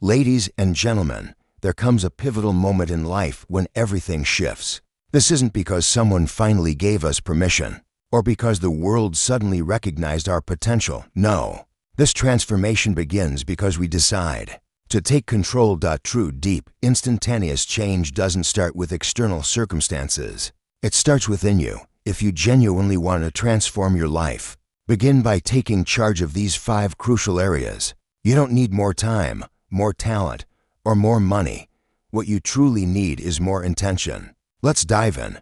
Ladies and gentlemen, there comes a pivotal moment in life when everything shifts. This isn't because someone finally gave us permission, or because the world suddenly recognized our potential. No, this transformation begins because we decide to take control. True, deep, instantaneous change doesn't start with external circumstances. It starts within you. If you genuinely want to transform your life, begin by taking charge of these 5 crucial areas. You don't need more time, more talent, or more money. What you truly need is more intention. Let's dive in.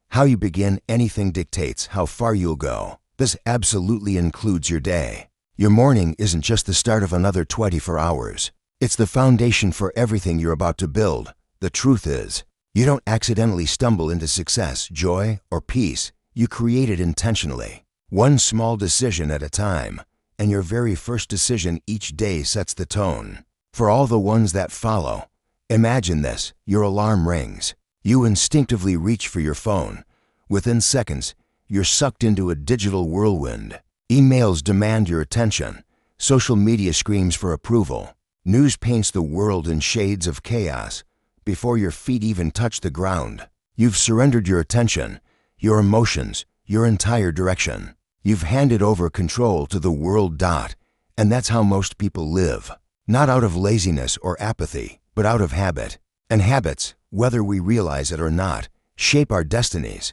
How you begin anything dictates how far you'll go. This absolutely includes your day. Your morning isn't just the start of another 24 hours. It's the foundation for everything you're about to build. The truth is, you don't accidentally stumble into success, joy, or peace. You create it intentionally. One small decision at a time, and your very first decision each day sets the tone for all the ones that follow. Imagine this: your alarm rings. You instinctively reach for your phone. Within seconds, you're sucked into a digital whirlwind. Emails demand your attention. Social media screams for approval. News paints the world in shades of chaos. Before your feet even touch the ground, you've surrendered your attention, your emotions, your entire direction. You've handed over control to the world. And that's how most people live. Not out of laziness or apathy, but out of habit. And habits, whether we realize it or not, shape our destinies.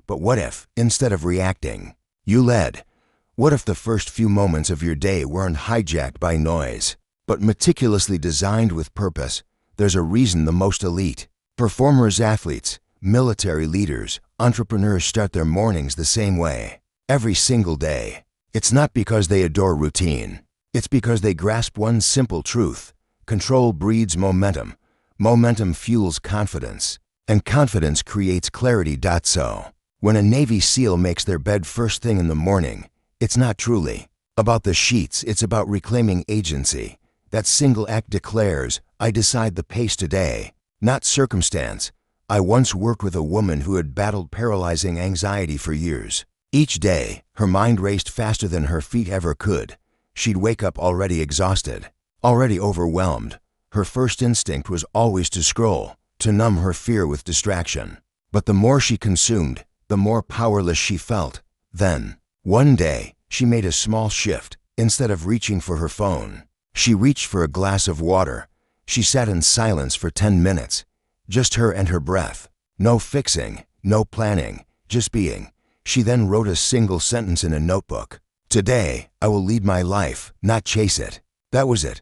But what if, instead of reacting, you led? What if the first few moments of your day weren't hijacked by noise, but meticulously designed with purpose? There's a reason the most elite performers, athletes, military leaders, entrepreneurs start their mornings the same way, every single day. It's not because they adore routine. It's because they grasp one simple truth: control breeds momentum. Momentum fuels confidence, and confidence creates clarity. So, when a Navy SEAL makes their bed first thing in the morning, it's not truly about the sheets, it's about reclaiming agency. That single act declares, I decide the pace today, not circumstance. I once worked with a woman who had battled paralyzing anxiety for years. Each day, her mind raced faster than her feet ever could. She'd wake up already exhausted, already overwhelmed. Her first instinct was always to scroll, to numb her fear with distraction. But the more she consumed, the more powerless she felt. Then, one day, she made a small shift. Instead of reaching for her phone, she reached for a glass of water. She sat in silence for 10 minutes, just her and her breath. No fixing, no planning, just being. She then wrote a single sentence in a notebook. Today, I will lead my life, not chase it. That was it.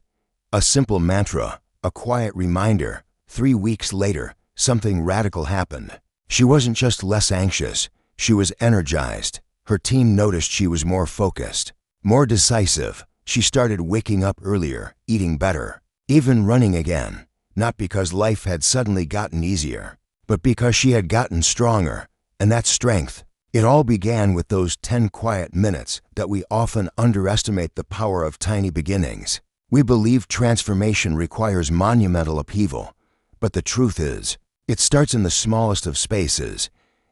A simple mantra, a quiet reminder. 3 weeks later, something radical happened. She wasn't just less anxious, she was energized. Her team noticed she was more focused, more decisive. She started waking up earlier, eating better, even running again. Not because life had suddenly gotten easier, but because she had gotten stronger. And that strength, it all began with those 10 quiet minutes that we often underestimate the power of tiny beginnings. We believe transformation requires monumental upheaval, but the truth is, it starts in the smallest of spaces,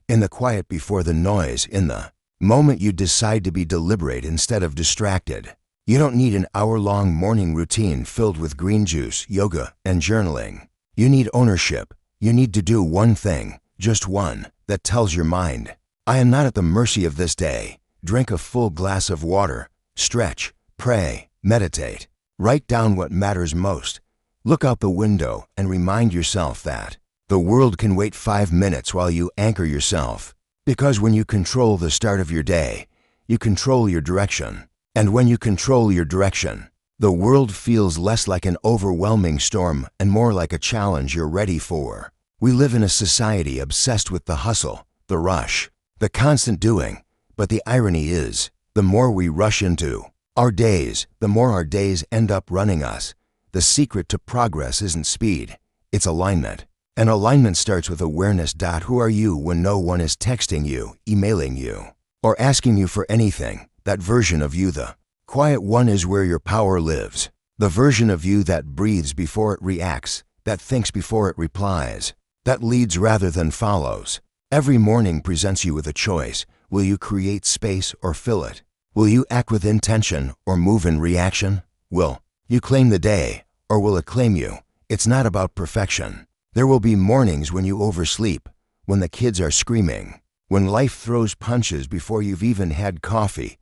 in the quiet before the noise, in the moment you decide to be deliberate instead of distracted. You don't need an hour-long morning routine filled with green juice, yoga, and journaling. You need ownership. You need to do one thing, just one, that tells your mind, I am not at the mercy of this day. Drink a full glass of water. Stretch, pray, meditate. Write down what matters most. Look out the window and remind yourself that the world can wait 5 minutes while you anchor yourself. Because when you control the start of your day, you control your direction. And when you control your direction, the world feels less like an overwhelming storm and more like a challenge you're ready for. We live in a society obsessed with the hustle, the rush, the constant doing. But the irony is, the more we rush into our days, the more our days end up running us. The secret to progress isn't speed, it's alignment. And alignment starts with awareness. Who are you when no one is texting you, emailing you, or asking you for anything? That version of you, the quiet one, is where your power lives. The version of you that breathes before it reacts, that thinks before it replies, that leads rather than follows. Every morning presents you with a choice. Will you create space or fill it? Will you act with intention or move in reaction? Will you claim the day Or will it claim you? It's not about perfection. There will be mornings when you oversleep, when the kids are screaming, when life throws punches before you've even had coffee.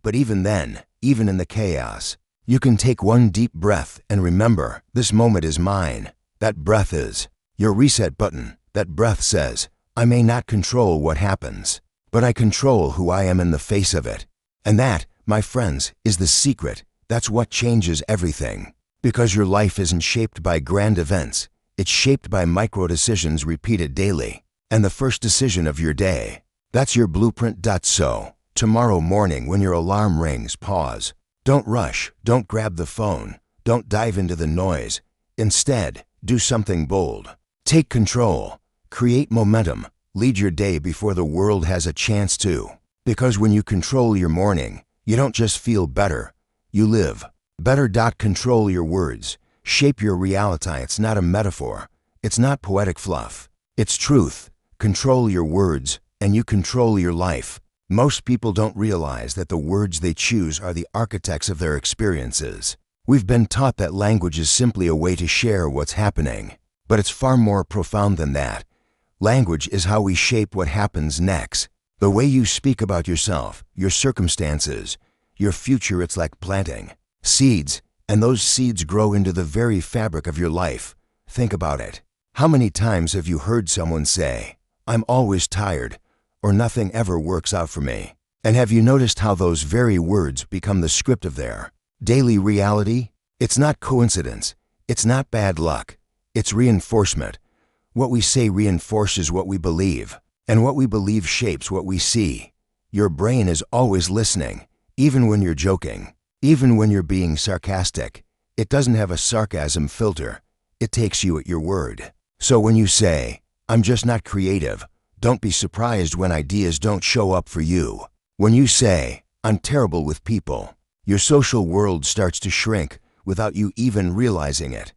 But even then, even in the chaos, you can take one deep breath and remember, this moment is mine. That breath is your reset button. That breath says, I may not control what happens, but I control who I am in the face of it. And that, my friends, is the secret. That's what changes everything. Because your life isn't shaped by grand events. It's shaped by micro decisions repeated daily. And the first decision of your day. That's your blueprint. So, tomorrow morning when your alarm rings, pause. Don't rush. Don't grab the phone. Don't dive into the noise. Instead, do something bold. Take control. Create momentum. Lead your day before the world has a chance to. Because when you control your morning, you don't just feel better. You live better. Control your words. Shape your reality. It's not a metaphor. It's not poetic fluff. It's truth. Control your words, and you control your life. Most people don't realize that the words they choose are the architects of their experiences. We've been taught that language is simply a way to share what's happening. But it's far more profound than that. Language is how we shape what happens next. The way you speak about yourself, your circumstances, your future. It's like planting seeds, and those seeds grow into the very fabric of your life. Think about it. How many times have you heard someone say, I'm always tired, or nothing ever works out for me? And have you noticed how those very words become the script of their daily reality? It's not coincidence. It's not bad luck. It's reinforcement. What we say reinforces what we believe, and what we believe shapes what we see. Your brain is always listening, even when you're joking, even when you're being sarcastic. It doesn't have a sarcasm filter. It takes you at your word. So when you say, I'm just not creative, don't be surprised when ideas don't show up for you. When you say, I'm terrible with people, your social world starts to shrink without you even realizing it.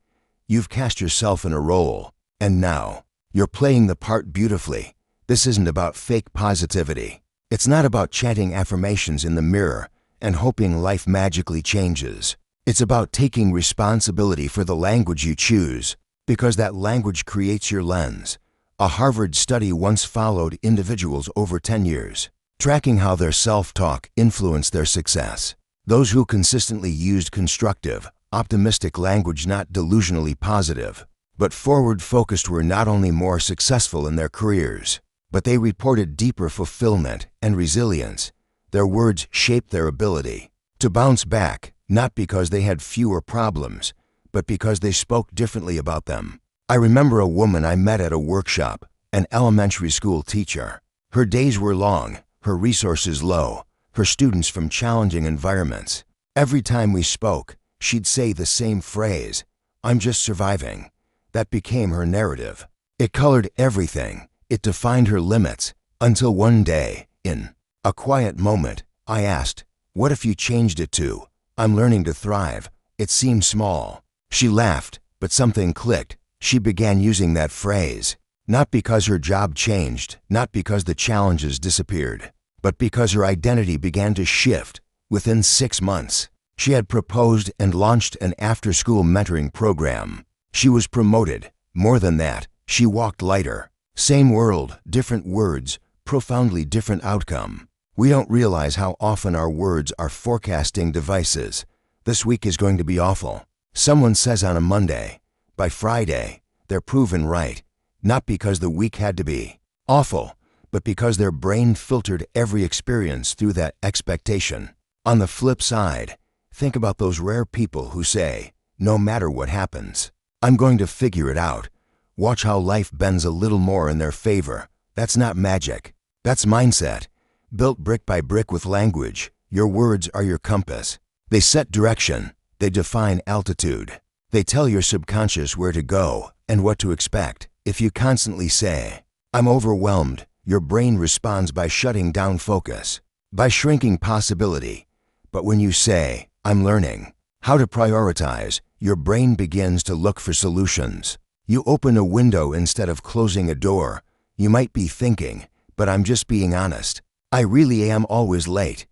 You've cast yourself in a role, and now you're playing the part beautifully. This isn't about fake positivity. It's not about chanting affirmations in the mirror and hoping life magically changes. It's about taking responsibility for the language you choose, because that language creates your lens. A Harvard study once followed individuals over 10 years, tracking how their self-talk influenced their success. Those who consistently used constructive, optimistic language, not delusionally positive, but forward-focused, were not only more successful in their careers, but they reported deeper fulfillment and resilience. Their words shaped their ability to bounce back, not because they had fewer problems, but because they spoke differently about them. I remember a woman I met at a workshop, an elementary school teacher. Her days were long, her resources low, her students from challenging environments. Every time we spoke, she'd say the same phrase, I'm just surviving. That became her narrative. It colored everything. It defined her limits, until one day, in a quiet moment, I asked, what if you changed it to, I'm learning to thrive? It seemed small. She laughed, but something clicked. She began using that phrase, not because her job changed, not because the challenges disappeared, but because her identity began to shift. Within 6 months, she had proposed and launched an after-school mentoring program. She was promoted. More than that, she walked lighter. Same world, different words, profoundly different outcome. We don't realize how often our words are forecasting devices. This week is going to be awful. Someone says on a Monday. By Friday, they're proven right. Not because the week had to be awful, but because their brain filtered every experience through that expectation. On the flip side, think about those rare people who say, no matter what happens, I'm going to figure it out. Watch how life bends a little more in their favor. That's not magic. That's mindset. Built brick by brick with language. Your words are your compass. They set direction. They define altitude. They tell your subconscious where to go and what to expect. If you constantly say, I'm overwhelmed, your brain responds by shutting down focus, by shrinking possibility. But when you say, I'm learning how to prioritize, your brain begins to look for solutions. You open a window instead of closing a door. You might be thinking, but I'm just being honest. I really am always late.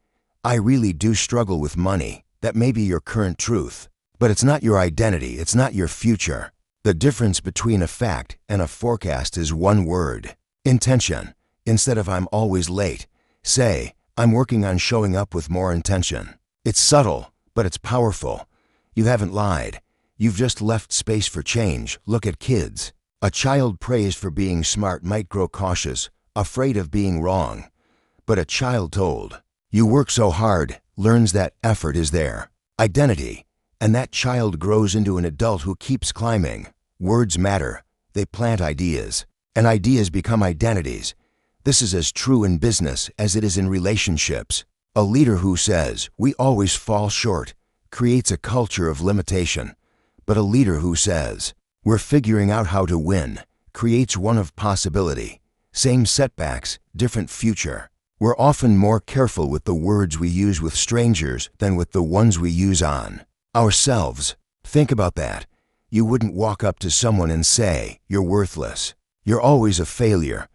I really do struggle with money. That may be your current truth. But it's not your identity, it's not your future. The difference between a fact and a forecast is one word: intention. Instead of "I'm always late," say, "I'm working on showing up with more intention." It's subtle, but it's powerful. You haven't lied. You've just left space for change. Look at kids. A child praised for being smart might grow cautious, afraid of being wrong. But a child told, "You work so hard," learns that effort is their identity. And that child grows into an adult who keeps climbing. Words matter. They plant ideas. And ideas become identities. This is as true in business as it is in relationships. A leader who says, "We always fall short," creates a culture of limitation. But a leader who says, "We're figuring out how to win," creates one of possibility. Same setbacks, different future. We're often more careful with the words we use with strangers than with the ones we use on ourselves. Think about that. You wouldn't walk up to someone and say, "You're worthless. You're always a failure."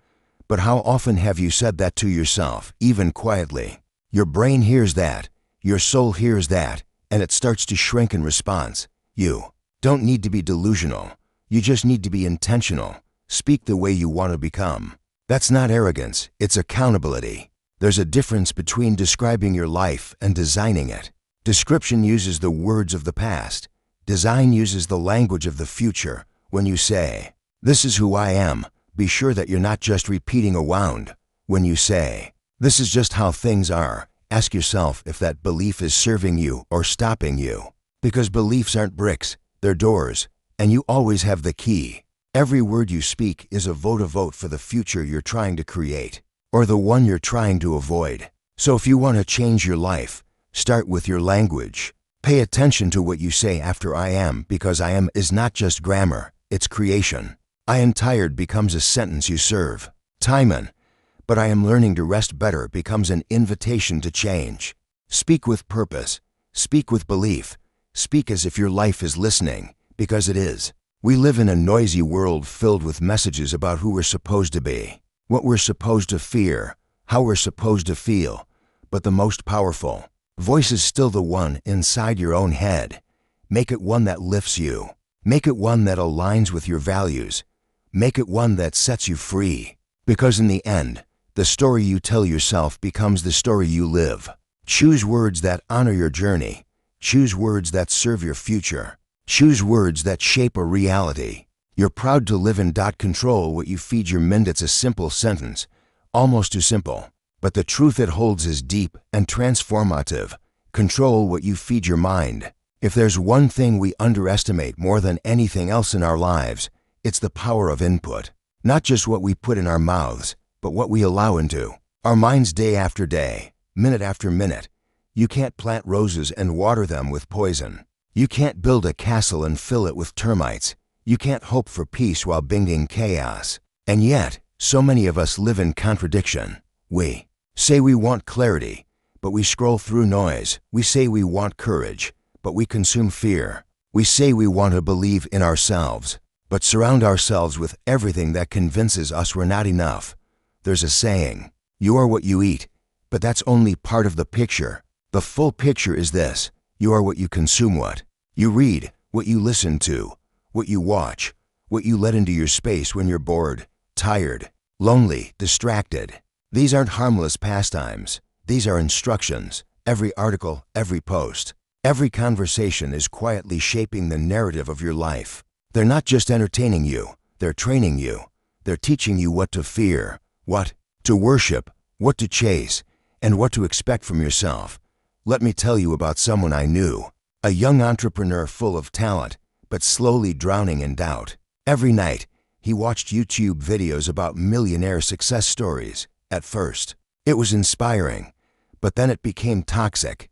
But how often have you said that to yourself, even quietly? Your brain hears that, your soul hears that, and it starts to shrink in response. You don't need to be delusional. You just need to be intentional. Speak the way you want to become. That's not arrogance, it's accountability. There's a difference between describing your life and designing it. Description uses the words of the past. Design uses the language of the future. When you say, "This is who I am," be sure that you're not just repeating a wound. When you say, "This is just how things are," ask yourself if that belief is serving you or stopping you. Because beliefs aren't bricks, they're doors, and you always have the key. Every word you speak is a vote for the future you're trying to create, or the one you're trying to avoid. So if you want to change your life, start with your language. Pay attention to what you say after "I am," because "I am" is not just grammar, it's creation. "I am tired" becomes a sentence you serve. Timon. But "I am learning to rest better" becomes an invitation to change. Speak with purpose. Speak with belief. Speak as if your life is listening, because it is. We live in a noisy world filled with messages about who we're supposed to be, what we're supposed to fear, how we're supposed to feel. But the most powerful voice is still the one inside your own head. Make it one that lifts you. Make it one that aligns with your values. Make it one that sets you free. Because in the end, the story you tell yourself becomes the story you live. Choose words that honor your journey. Choose words that serve your future. Choose words that shape a reality. You're proud to live in. Control what you feed your mind. It's a simple sentence, almost too simple. But the truth it holds is deep and transformative. Control what you feed your mind. If there's one thing we underestimate more than anything else in our lives, it's the power of input. Not just what we put in our mouths, but what we allow into our minds day after day, minute after minute. You can't plant roses and water them with poison. You can't build a castle and fill it with termites. You can't hope for peace while bringing chaos. And yet, so many of us live in contradiction. We say we want clarity, but we scroll through noise. We say we want courage, but we consume fear. We say we want to believe in ourselves, but surround ourselves with everything that convinces us we're not enough. There's a saying, "You are what you eat," but that's only part of the picture. The full picture is this: you are what you consume, what you read, what you listen to, what you watch, what you let into your space when you're bored, tired, lonely, distracted. These aren't harmless pastimes. These are instructions. Every article, every post, every conversation is quietly shaping the narrative of your life. They're not just entertaining you, they're training you. They're teaching you what to fear, what to worship, what to chase, and what to expect from yourself. Let me tell you about someone I knew, a young entrepreneur full of talent, but slowly drowning in doubt. Every night, he watched YouTube videos about millionaire success stories. At first, it was inspiring, but then it became toxic.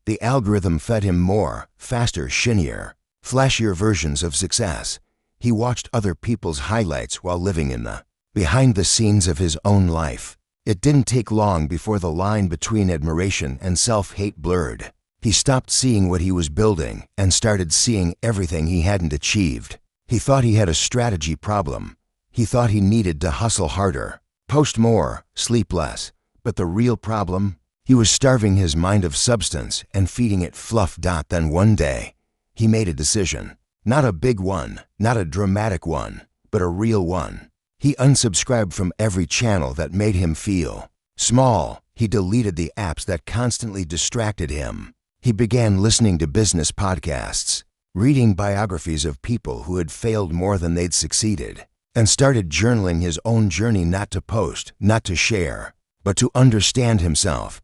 The algorithm fed him more, faster, shinier, flashier versions of success. He watched other people's highlights while living in the behind the scenes of his own life. It didn't take long before the line between admiration and self-hate blurred. He stopped seeing what he was building and started seeing everything he hadn't achieved. He thought he had a strategy problem. He thought he needed to hustle harder, post more, sleep less. But the real problem? He was starving his mind of substance and feeding it fluff. Then one day, He made a decision. Not a big one, not a dramatic one, but a real one. He unsubscribed from every channel that made him feel small. He deleted the apps that constantly distracted him. He began listening to business podcasts, reading biographies of people who had failed more than they'd succeeded, and started journaling his own journey, not to post, not to share, but to understand himself.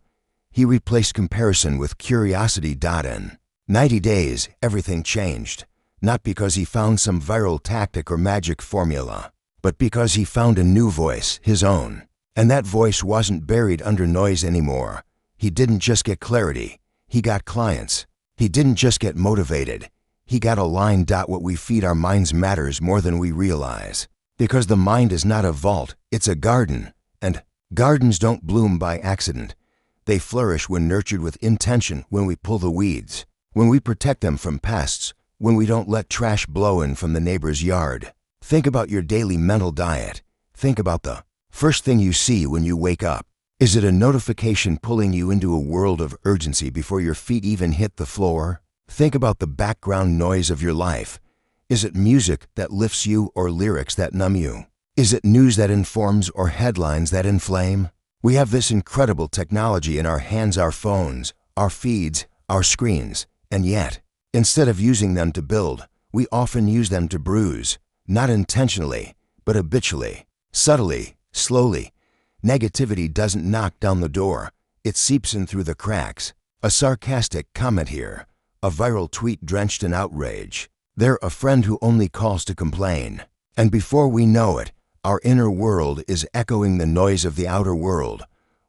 He replaced comparison with curiosity. In 90 days, everything changed, not because he found some viral tactic or magic formula, but because he found a new voice, his own. And that voice wasn't buried under noise anymore. He didn't just get clarity, he got clients. He didn't just get motivated, he got aligned. What we feed our minds matters more than we realize. Because the mind is not a vault, it's a garden. And gardens don't bloom by accident. They flourish when nurtured with intention, when we pull the weeds, when we protect them from pests, when we don't let trash blow in from the neighbor's yard. Think about your daily mental diet. Think about the first thing you see when you wake up. Is it a notification pulling you into a world of urgency before your feet even hit the floor? Think about the background noise of your life. Is it music that lifts you or lyrics that numb you? Is it news that informs or headlines that inflame? We have this incredible technology in our hands, our phones, our feeds, our screens, and yet, instead of using them to build, we often use them to bruise. Not intentionally, but habitually, subtly, slowly. Negativity doesn't knock down the door, it seeps in through the cracks. A sarcastic comment here, a viral tweet drenched in outrage. They're a friend who only calls to complain. And before we know it, our inner world is echoing the noise of the outer world.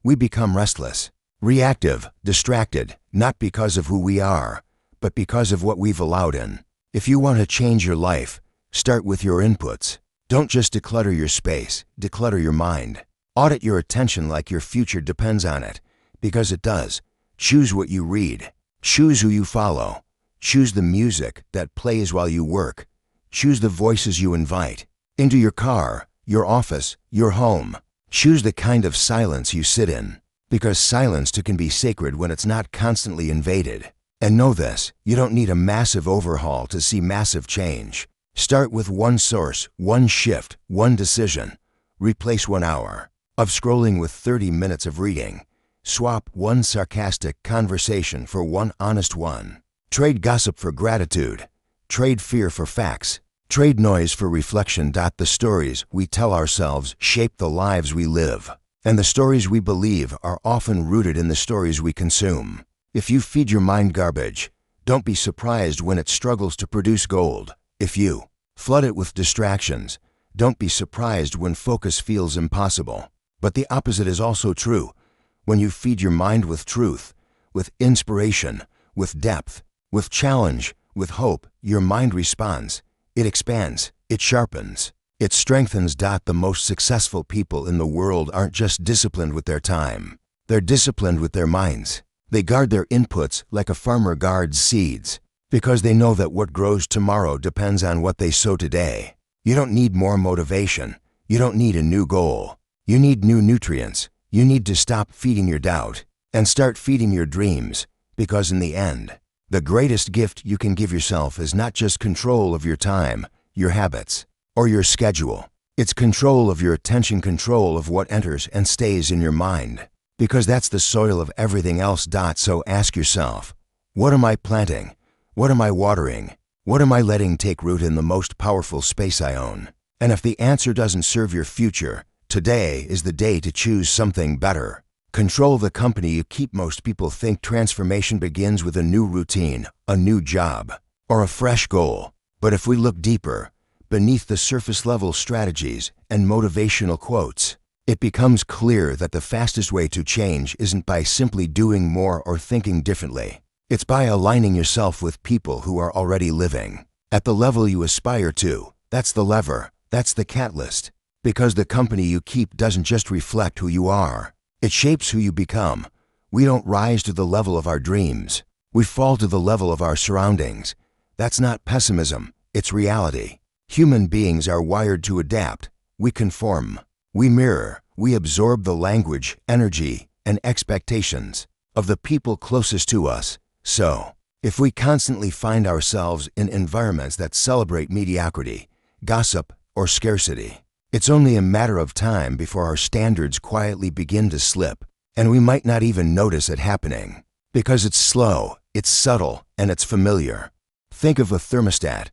We become restless, reactive, distracted, not because of who we are, but because of what we've allowed in. If you want to change your life, start with your inputs. Don't just declutter your space, declutter your mind. Audit your attention like your future depends on it, because it does. Choose what you read. Choose who you follow. Choose the music that plays while you work. Choose the voices you invite into your car, your office, your home. Choose the kind of silence you sit in, because silence too can be sacred when it's not constantly invaded. And know this, you don't need a massive overhaul to see massive change. Start with one source, one shift, one decision. Replace 1 hour of scrolling with 30 minutes of reading. Swap one sarcastic conversation for one honest one. Trade gossip for gratitude. Trade fear for facts. Trade noise for reflection. The stories we tell ourselves shape the lives we live. And the stories we believe are often rooted in the stories we consume. If you feed your mind garbage, don't be surprised when it struggles to produce gold. If you flood it with distractions, don't be surprised when focus feels impossible. But the opposite is also true. When you feed your mind with truth, with inspiration, with depth, with challenge, with hope, your mind responds. It expands, it sharpens, it strengthens. The most successful people in the world aren't just disciplined with their time. They're disciplined with their minds. They guard their inputs like a farmer guards seeds, because they know that what grows tomorrow depends on what they sow today. You don't need more motivation. You don't need a new goal. You need new nutrients. You need to stop feeding your doubt and start feeding your dreams, because in the end, the greatest gift you can give yourself is not just control of your time, your habits, or your schedule. It's control of your attention, control of what enters and stays in your mind, because that's the soil of everything else. So ask yourself, what am I planting? What am I watering? What am I letting take root in the most powerful space I own? And if the answer doesn't serve your future, today is the day to choose something better. Control the company you keep. Most people think transformation begins with a new routine, a new job, or a fresh goal. But if we look deeper, beneath the surface-level strategies and motivational quotes, it becomes clear that the fastest way to change isn't by simply doing more or thinking differently. It's by aligning yourself with people who are already living at the level you aspire to. That's the lever. That's the catalyst. Because the company you keep doesn't just reflect who you are. It shapes who you become. We don't rise to the level of our dreams. We fall to the level of our surroundings. That's not pessimism. It's reality. Human beings are wired to adapt. We conform. We mirror. We absorb the language, energy, and expectations of the people closest to us. So, If we constantly find ourselves in environments that celebrate mediocrity, gossip, or scarcity, it's only a matter of time before our standards quietly begin to slip, and we might not even notice it happening. Because it's slow, it's subtle, and it's familiar. Think of a thermostat.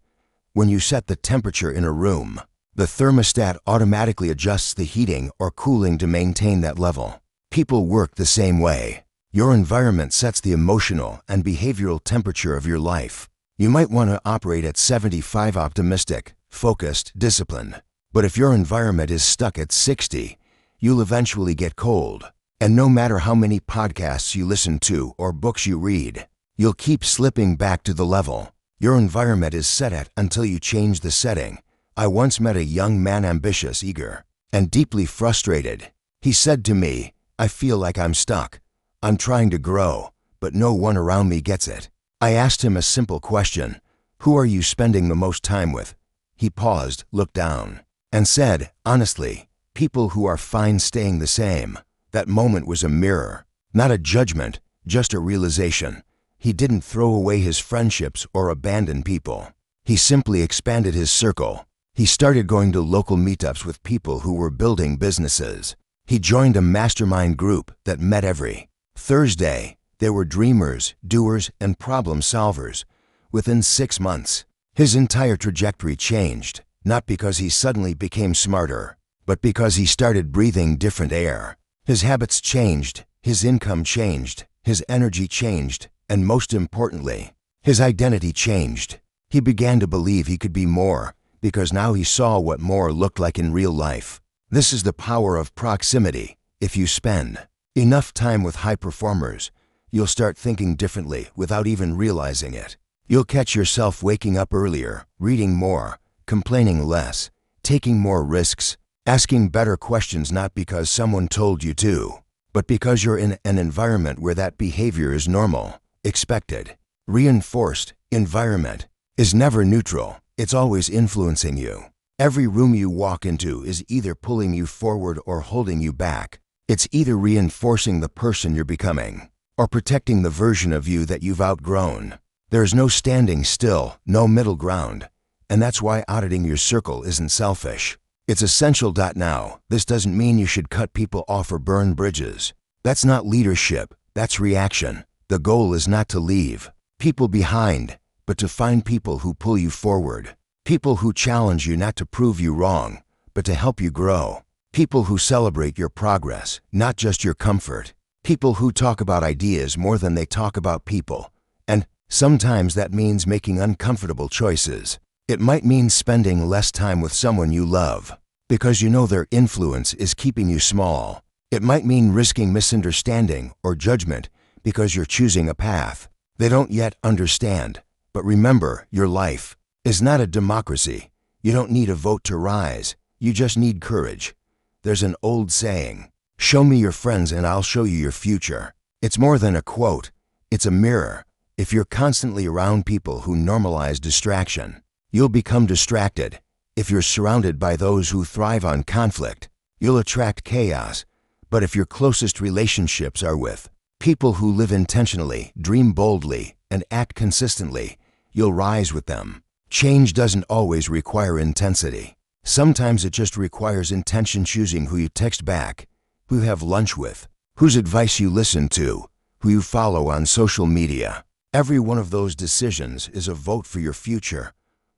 When you set the temperature in a room, the thermostat automatically adjusts the heating or cooling to maintain that level. People work the same way. Your environment sets the emotional and behavioral temperature of your life. You might want to operate at 75 optimistic, focused, disciplined. But if your environment is stuck at 60, you'll eventually get cold. And no matter how many podcasts you listen to or books you read, you'll keep slipping back to the level your environment is set at until you change the setting. I once met a young man, ambitious, eager, and deeply frustrated. He said to me, "I feel like I'm stuck. I'm trying to grow, but no one around me gets it." I asked him a simple question: "Who are you spending the most time with?" He paused, looked down, and said, "Honestly, people who are fine staying the same." That moment was a mirror, not a judgment, just a realization. He didn't throw away his friendships or abandon people. He simply expanded his circle. He started going to local meetups with people who were building businesses. He joined a mastermind group that met every Thursday. They were dreamers, doers, and problem solvers. Within 6 months, his entire trajectory changed, not because he suddenly became smarter, but because he started breathing different air. His habits changed, his income changed, his energy changed, and most importantly, his identity changed. He began to believe he could be more, because now he saw what more looked like in real life. This is the power of proximity. If you spend enough time with high performers, you'll start thinking differently without even realizing it. You'll catch yourself waking up earlier, reading more, complaining less, taking more risks, asking better questions, not because someone told you to, but because you're in an environment where that behavior is normal, expected, reinforced. Environment is never neutral. It's always influencing you. Every room you walk into is either pulling you forward or holding you back. It's either reinforcing the person you're becoming or protecting the version of you that you've outgrown. There's no standing still, no middle ground. And that's why auditing your circle isn't selfish. It's essential. Now, this doesn't mean you should cut people off or burn bridges. That's not leadership, that's reaction. The goal is not to leave people behind, but to find people who pull you forward. People who challenge you not to prove you wrong, but to help you grow. People who celebrate your progress, not just your comfort. People who talk about ideas more than they talk about people. And sometimes that means making uncomfortable choices. It might mean spending less time with someone you love, because you know their influence is keeping you small. It might mean risking misunderstanding or judgment because you're choosing a path they don't yet understand. But remember, your life is not a democracy. You don't need a vote to rise. You just need courage. There's an old saying, "Show me your friends and I'll show you your future." It's more than a quote. It's a mirror. If you're constantly around people who normalize distraction, you'll become distracted. If you're surrounded by those who thrive on conflict, you'll attract chaos. But if your closest relationships are with people who live intentionally, dream boldly, and act consistently, you'll rise with them. Change doesn't always require intensity. Sometimes it just requires intention, choosing who you text back, who you have lunch with, whose advice you listen to, who you follow on social media. Every one of those decisions is a vote for your future.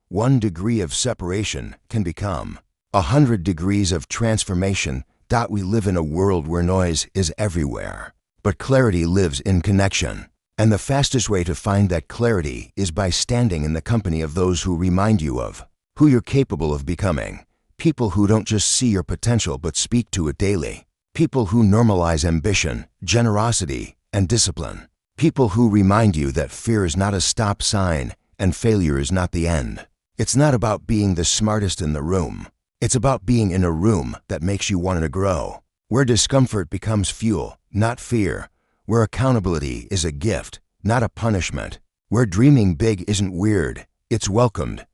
1 degree of separation can become 100 degrees of transformation. We live in a world where noise is everywhere, but clarity lives in connection. And the fastest way to find that clarity is by standing in the company of those who remind you of who you're capable of becoming. People who don't just see your potential but speak to it daily. People who normalize ambition, generosity, and discipline. People who remind you that fear is not a stop sign and failure is not the end. It's not about being the smartest in the room. It's about being in a room that makes you want to grow, where discomfort becomes fuel, not fear, where accountability is a gift, not a punishment, where dreaming big isn't weird, it's welcomed.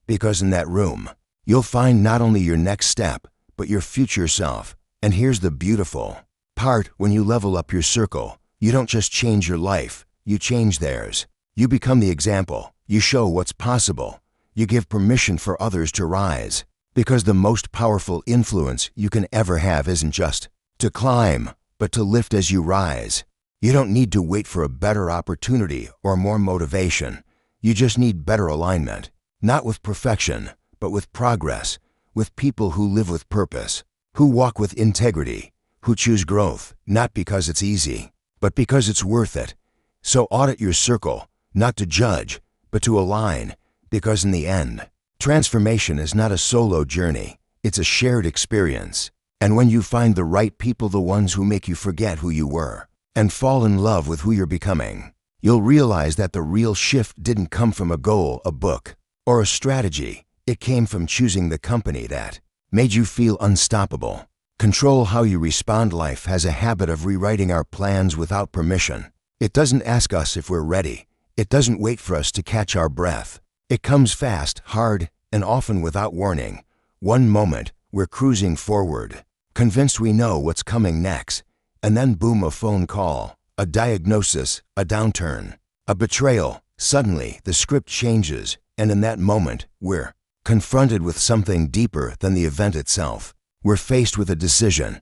Because in that room, you'll find not only your next step, but your future self. And here's the beautiful part: when you level up your circle, you don't just change your life, you change theirs. You become the example. You show what's possible. You give permission for others to rise. Because the most powerful influence you can ever have isn't just to climb, but to lift as you rise. You don't need to wait for a better opportunity or more motivation. You just need better alignment. Not with perfection, but with progress. With people who live with purpose, who walk with integrity, who choose growth, not because it's easy, but because it's worth it. So audit your circle, not to judge, but to align, because in the end, transformation is not a solo journey, it's a shared experience. And when you find the right people, the ones who make you forget who you were, and fall in love with who you're becoming, you'll realize that the real shift didn't come from a goal, a book, or a strategy. It came from choosing the company that made you feel unstoppable. Control how you respond. Life has a habit of rewriting our plans without permission. It doesn't ask us if we're ready. It doesn't wait for us to catch our breath. It comes fast, hard, and often without warning. One moment, we're cruising forward, convinced we know what's coming next, and then boom, a phone call, a diagnosis, a downturn, a betrayal. Suddenly, the script changes, and in that moment, we're confronted with something deeper than the event itself. We're faced with a decision.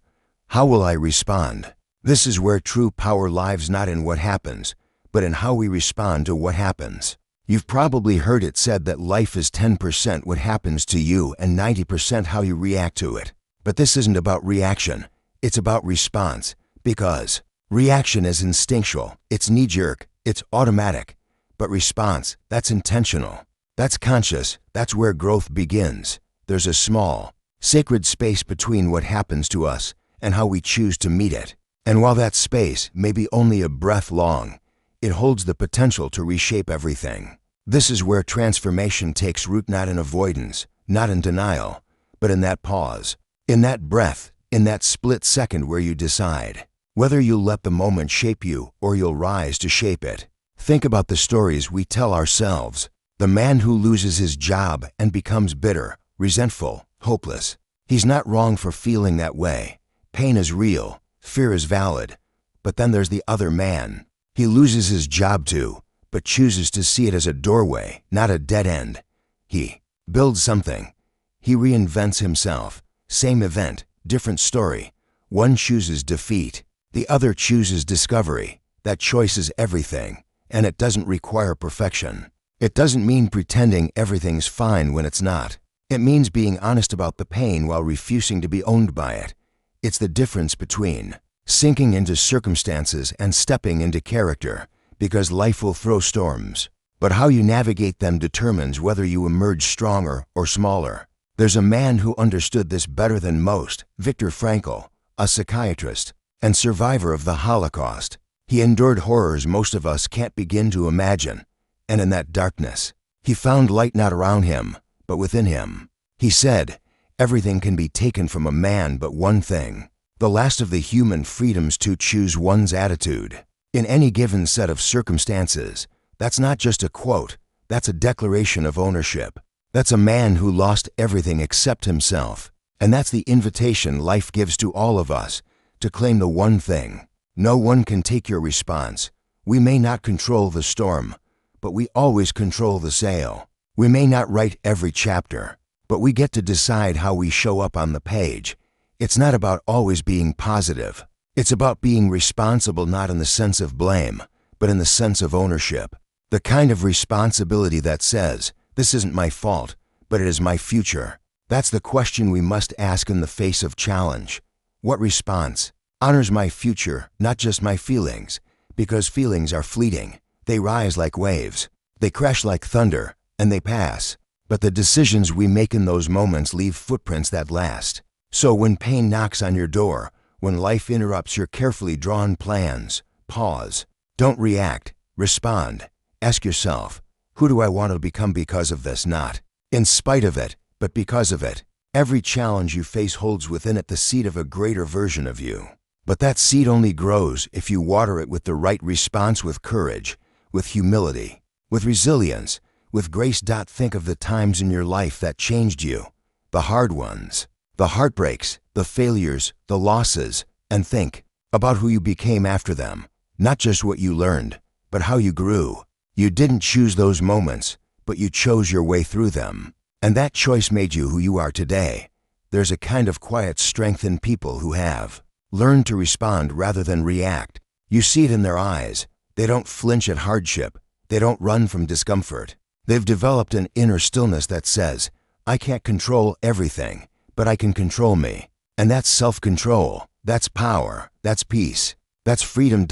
How will I respond? This is where true power lies, not in what happens, but in how we respond to what happens. You've probably heard it said that life is 10% what happens to you and 90% how you react to it. But this isn't about reaction. It's about response. Because reaction is instinctual, it's knee-jerk, it's automatic. But response, that's intentional. That's conscious. That's where growth begins. There's a small, sacred space between what happens to us and how we choose to meet it. And while that space may be only a breath long, it holds the potential to reshape everything. This is where transformation takes root, not in avoidance, not in denial, but in that pause, in that breath, in that split second where you decide whether you'll let the moment shape you or you'll rise to shape it. Think about the stories we tell ourselves. The man who loses his job and becomes bitter, resentful, hopeless. He's not wrong for feeling that way. Pain is real, fear is valid. But then there's the other man. He loses his job too, but chooses to see it as a doorway, not a dead end. He builds something. He reinvents himself. Same event, different story. One chooses defeat, the other chooses discovery. That choice is everything, and it doesn't require perfection. It doesn't mean pretending everything's fine when it's not. It means being honest about the pain while refusing to be owned by it. It's the difference between sinking into circumstances and stepping into character, because life will throw storms, but how you navigate them determines whether you emerge stronger or smaller. There's a man who understood this better than most, Viktor Frankl, a psychiatrist and survivor of the Holocaust. He endured horrors most of us can't begin to imagine. And in that darkness, he found light, not around him, but within him. He said, everything can be taken from a man but one thing, the last of the human freedoms, to choose one's attitude. In any given set of circumstances, that's not just a quote, that's a declaration of ownership. That's a man who lost everything except himself. And that's the invitation life gives to all of us, to claim the one thing. No one can take your response. We may not control the storm, but we always control the sail. We may not write every chapter, but we get to decide how we show up on the page. It's not about always being positive. It's about being responsible, not in the sense of blame, but in the sense of ownership. The kind of responsibility that says, this isn't my fault, but it is my future. That's the question we must ask in the face of challenge. What response honors my future, not just my feelings? Because feelings are fleeting. They rise like waves, they crash like thunder, and they pass. But the decisions we make in those moments leave footprints that last. So when pain knocks on your door, when life interrupts your carefully drawn plans, pause. Don't react, respond. Ask yourself, who do I want to become because of this? Not in spite of it, but because of it. Every challenge you face holds within it the seed of a greater version of you. But that seed only grows if you water it with the right response, with courage, with humility, with resilience, with grace. Think of the times in your life that changed you, the hard ones, the heartbreaks, the failures, the losses, and think about who you became after them. Not just what you learned, but how you grew. You didn't choose those moments, but you chose your way through them. And that choice made you who you are today. There's a kind of quiet strength in people who have learned to respond rather than react. You see it in their eyes. They don't flinch at hardship. They don't run from discomfort. They've developed an inner stillness that says, I can't control everything, but I can control me. And that's self-control. That's power. That's peace. That's freedom.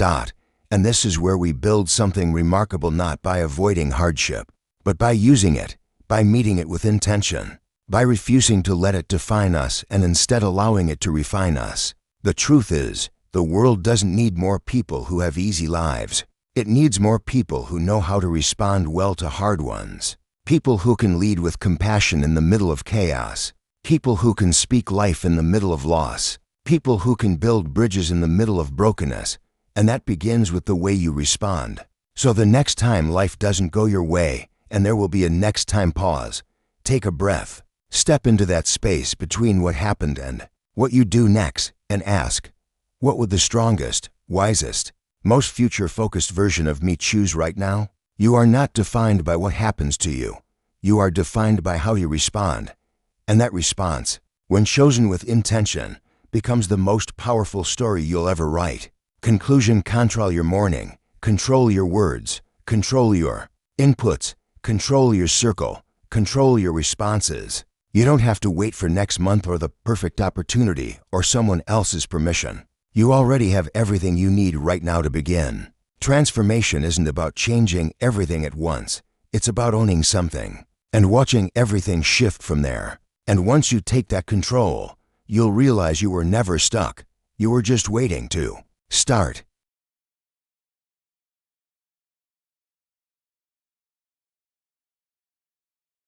And this is where we build something remarkable, not by avoiding hardship, but by using it, by meeting it with intention, by refusing to let it define us and instead allowing it to refine us. The truth is, the world doesn't need more people who have easy lives. It needs more people who know how to respond well to hard ones. People who can lead with compassion in the middle of chaos. People who can speak life in the middle of loss. People who can build bridges in the middle of brokenness. And that begins with the way you respond. So the next time life doesn't go your way, and there will be a next time, pause. Take a breath. Step into that space between what happened and what you do next, and ask, what would the strongest, wisest, most future-focused version of me choose right now? You are not defined by what happens to you. You are defined by how you respond. And that response, when chosen with intention, becomes the most powerful story you'll ever write. Conclusion: control your morning, control your words, control your inputs, control your circle, control your responses. You don't have to wait for next month or the perfect opportunity or someone else's permission. You already have everything you need right now to begin. Transformation isn't about changing everything at once. It's about owning something and watching everything shift from there. And once you take that control, you'll realize you were never stuck. You were just waiting to start.